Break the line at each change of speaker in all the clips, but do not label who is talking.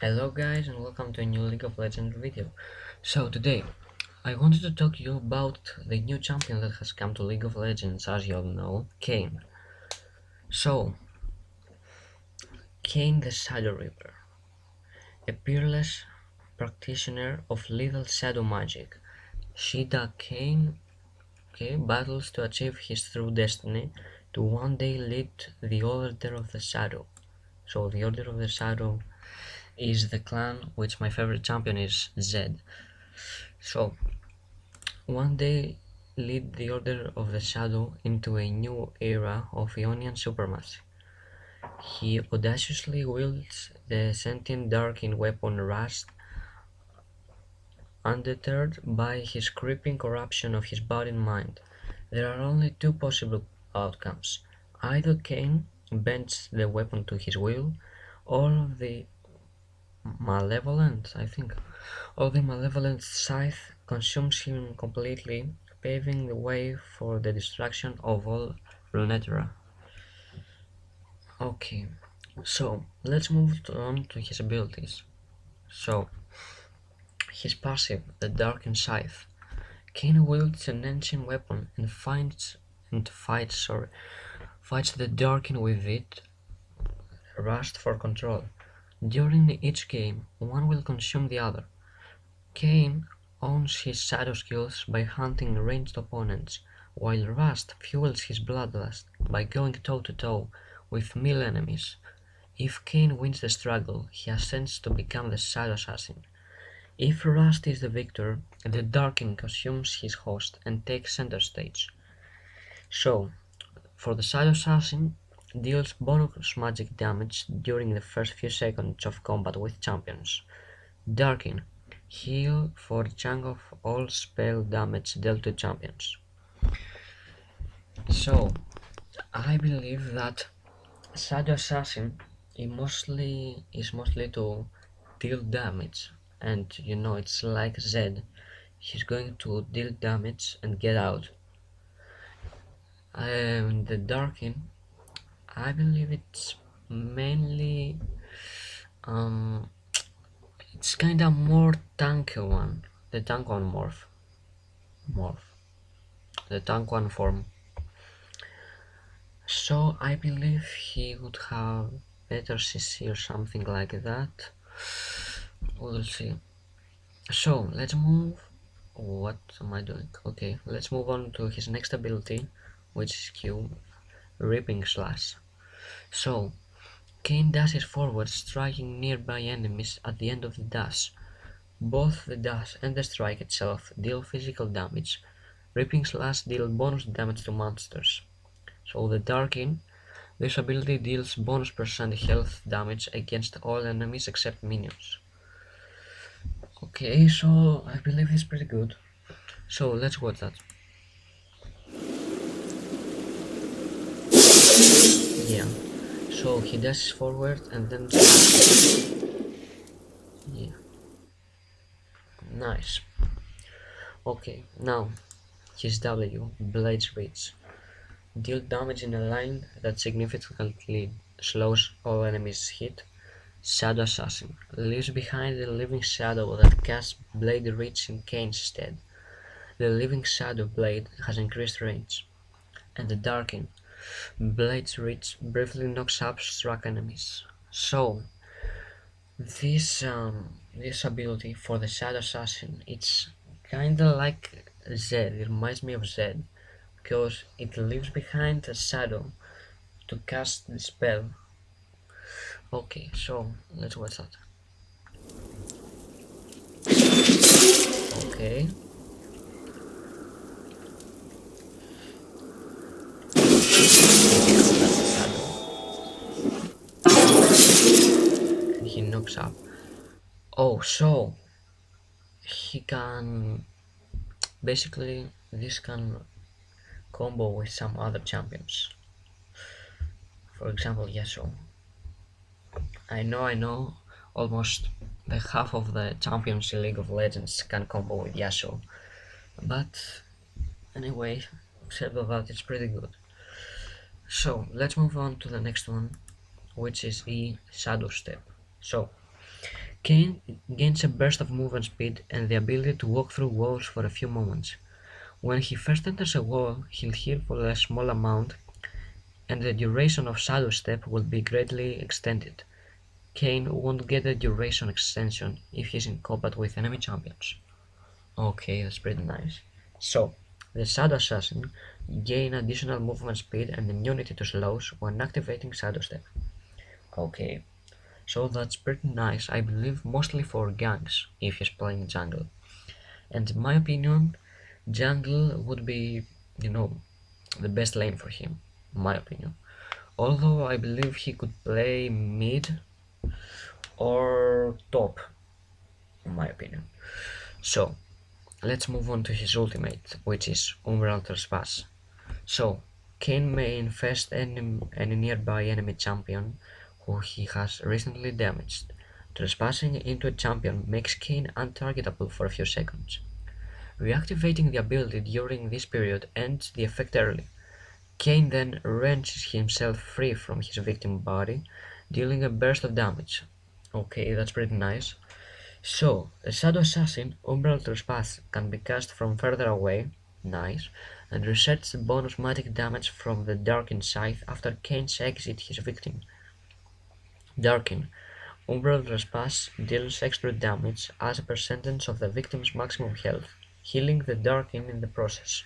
Hello guys and welcome to a new League of Legends video. So today I wanted to talk to you about the new champion that has come to League of Legends, as you all know, Kayn. So Kayn the Shadow Reaper, a peerless practitioner of lethal shadow magic. Shida Kayn battles to achieve his true destiny to one day lead the Order of the Shadow. So the Order of the Shadow is the clan which my favorite champion is Zed. So one day lead the Order of the Shadow into a new era of Ionian supremacy. He audaciously wields the sentient Darkin weapon Rust, undeterred by his creeping corruption of his body and mind. There are only two possible outcomes. Either Kayn bends the weapon to his will, or the malevolent scythe consumes him completely, paving the way for the destruction of all Runeterra. Okay, so let's move on to his abilities. So, his passive, the Darkened Scythe. Kayn wields an ancient weapon and fights the Darken with it, Rust for control. During each game, one will consume the other. Kayn owns his shadow skills by hunting ranged opponents, while Rust fuels his bloodlust by going toe-to-toe with melee enemies. If Kayn wins the struggle, he ascends to become the Shadow Assassin. If Rust is the victor, the Darkin consumes his host and takes center stage. So, for the Shadow Assassin, deals bonus magic damage during the first few seconds of combat with champions. Darkin, heal for a chunk of all spell damage dealt to champions. So, I believe that Shadow Assassin is mostly to deal damage, and it's like Zed. He's going to deal damage and get out. The Darkin, I believe it's mainly it's kinda more tanky one, the tank one morph, the tank one form. So I believe he would have better CC or something like that. We'll see. So let's move. What am I doing? Okay, let's move on to his next ability, which is Q, Ripping Slash. So Kayn dashes forward, striking nearby enemies at the end of the dash. Both the dash and the strike itself deal physical damage. Ripping Slash deals bonus damage to monsters. So the Darkin, this ability deals bonus percent health damage against all enemies except minions. Okay, so I believe it's pretty good. So let's watch that. Yeah. So he dashes forward and then yeah. Nice. Okay, now his W, Blade's Reach. Deal damage in a line that significantly slows all enemies hit. Shadow Assassin leaves behind the living shadow that casts Blade Reach in Kayn's stead. The living shadow blade has increased range, and the Darkin Blade's Reach briefly knocks up struck enemies. So this ability for the Shadow Assassin, it's kinda like Zed. It reminds me of Zed because it leaves behind a shadow to cast the spell. Okay, so let's watch that. Okay. And he knocks up. Oh, so he can basically this can combo with some other champions. For example, Yasuo. I know almost the half of the champions in League of Legends can combo with Yasuo. But anyway, except of that, it's pretty good. So let's move on to the next one, which is the Shadow Step. So Kayn gains a burst of movement speed and the ability to walk through walls for a few moments. When he first enters a wall, he'll heal for a small amount and the duration of Shadow Step will be greatly extended. Kayn won't get a duration extension if he's in combat with enemy champions. Okay, that's pretty nice. So, the Shadow Assassin gain additional movement speed and immunity to slows when activating Shadow Step. Okay, so that's pretty nice, I believe mostly for ganks if he's playing jungle. And in my opinion, jungle would be, you know, the best lane for him, in my opinion. Although I believe he could play mid or top, in my opinion. So, let's move on to his ultimate, which is Umbral Trespass. So, Kayn may infest any nearby enemy champion who he has recently damaged. Trespassing into a champion makes Kayn untargetable for a few seconds. Reactivating the ability during this period ends the effect early. Kayn then wrenches himself free from his victim body, dealing a burst of damage. Okay, that's pretty nice. So, a Shadow Assassin, Umbral Trespass can be cast from further away, nice, and resets the bonus magic damage from the Darkin Scythe after Kayn's exit his victim. Darkin, Umbral Trespass deals extra damage as a percentage of the victim's maximum health, healing the Darkin in the process.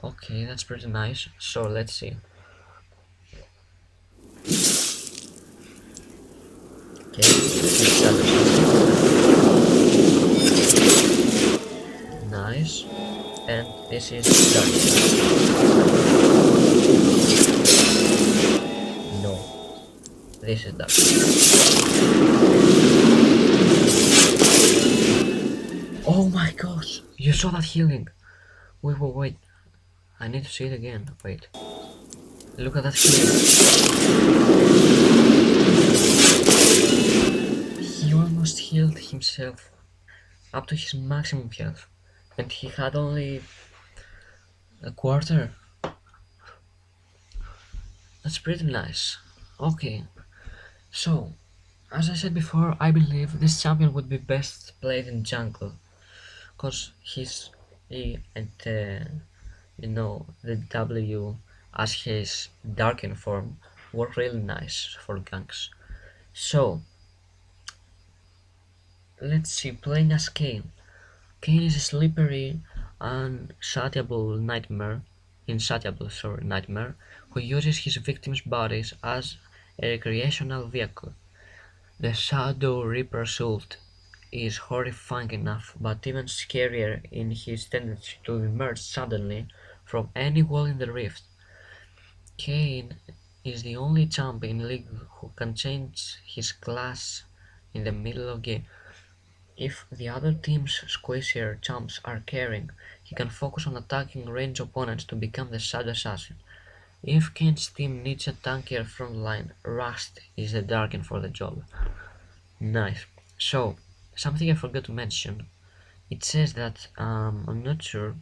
Okay, that's pretty nice. So let's see. Okay, this is Shadow Assassin. Nice. And this is Dark. No, this is Dark. Oh my gosh, you saw that healing. Wait. I need to see it again. Wait. Look at that healing. He almost healed himself up to his maximum health. And he had only a quarter. That's pretty nice. Okay. So, as I said before, I believe this champion would be best played in jungle. Cause his E and you know, the W as his darken form work really nice for ganks. So let's see, playing as Kayn. Kayn is a slippery and nightmare who uses his victims' bodies as a recreational vehicle. The Shadow Reaper's ult is horrifying enough, but even scarier in his tendency to emerge suddenly from any wall in the rift. Kayn is the only champ in League who can change his class in the middle of game. If the other team's squishier champs are carrying, he can focus on attacking range opponents to become the Shadow Assassin. If Kayn's team needs a tankier front line, Rust is the Darken for the job. Nice. So, something I forgot to mention. It says that, I'm not sure.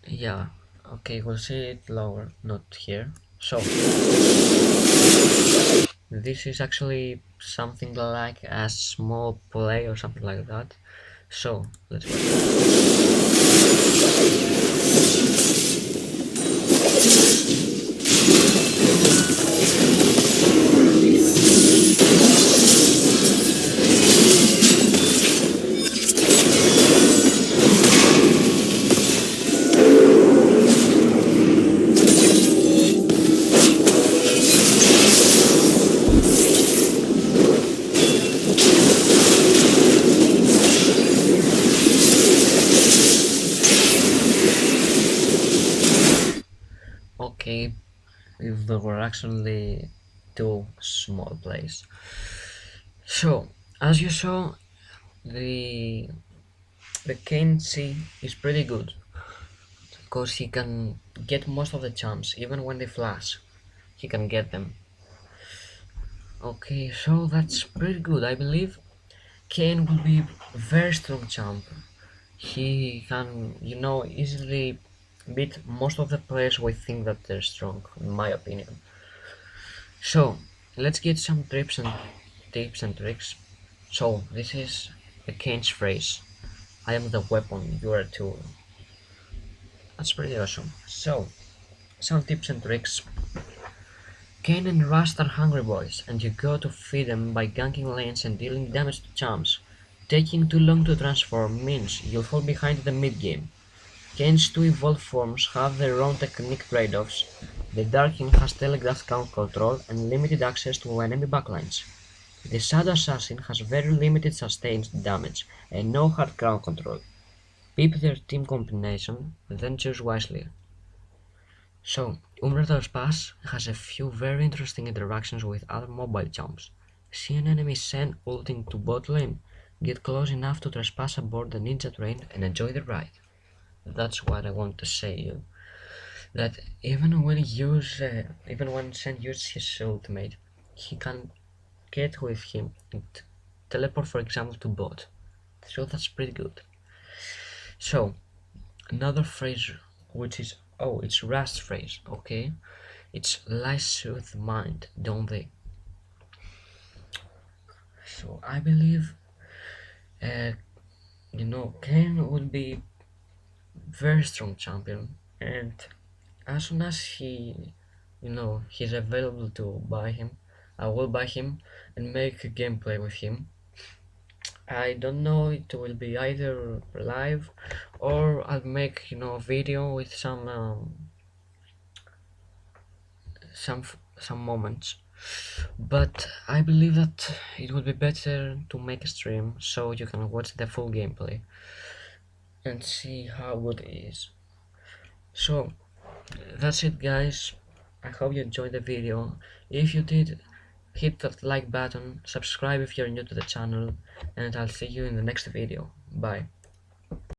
Yeah, okay, we'll see it lower, not here. So, this is actually something like a small play or something like that. So, let's go. Okay, if there were actually two small plays. So, as you saw, the the Kayn C is pretty good because he can get most of the jumps, even when they flash, he can get them. Okay, so that's pretty good. I believe Kayn will be very strong jump. He can, easily beat most of the players we think that they're strong, in my opinion. So, let's get some tips tips and tricks. So this is the Kayn's phrase. I am the weapon, you are a tool. That's pretty awesome. So, some tips and tricks. Kayn and Rust are hungry boys, and you go to feed them by ganking lanes and dealing damage to champs. Taking too long to transform means you'll fall behind in the mid-game. Kayn's two evolved forms have their own technique trade-offs. The Darkin has telegraphed ground control and limited access to enemy backlines. The Shadow Assassin has very limited sustained damage and no hard ground control. Pick their team combination, then choose wisely. So, Umbrator's Pass has a few very interesting interactions with other mobile champs. See an enemy send ult into bot lane, get close enough to trespass aboard the ninja train and enjoy the ride. That's what I want to say you. That even when Sen uses his ultimate, he can get with him and teleport, for example, to bot. So that's pretty good. So another phrase, which is it's Rust phrase, okay? It's lies soothe the mind, don't they? So I believe, uh, Kayn will be very strong champion, and as soon as he's available to buy him, I will buy him and make a gameplay with him. I don't know, it will be either live or I'll make a video with some moments, but I believe that it would be better to make a stream so you can watch the full gameplay and see how good it is. So that's it, guys. I hope you enjoyed the video. If you did, hit that like button, subscribe if you're new to the channel, and I'll see you in the next video. Bye.